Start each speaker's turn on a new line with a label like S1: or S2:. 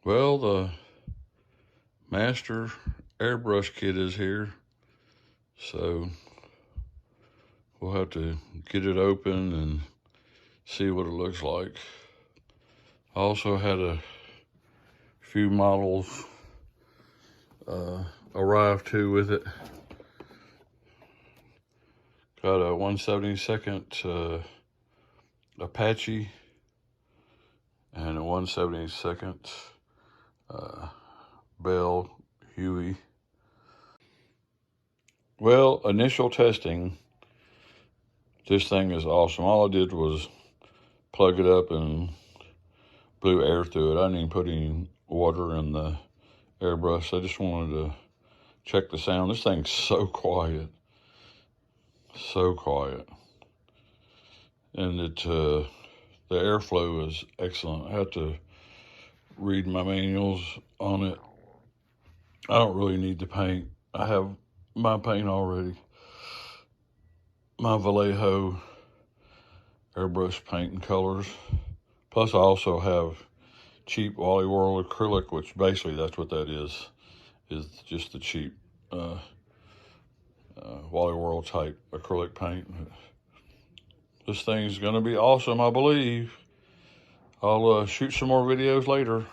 S1: Well, the master airbrush kit is here, so we'll have to get it open and see what it looks like. I also had a few models arrive too with it. Got a 1/72nd Apache and a 1/72nd Bell Huey. Well, initial testing, this thing is awesome. All I did was plug it up and blew air through it. I didn't even put any water in the airbrush. I just wanted to check the sound. This thing's so quiet. So quiet. And the airflow is excellent. I have to read my manuals on it. I don't really need the paint. I have my paint already. My Vallejo airbrush paint and colors. Plus I also have cheap Wally World acrylic, which basically that's what that is just the cheap Wally World type acrylic paint. This thing's gonna be awesome, I believe. I'll shoot some more videos later.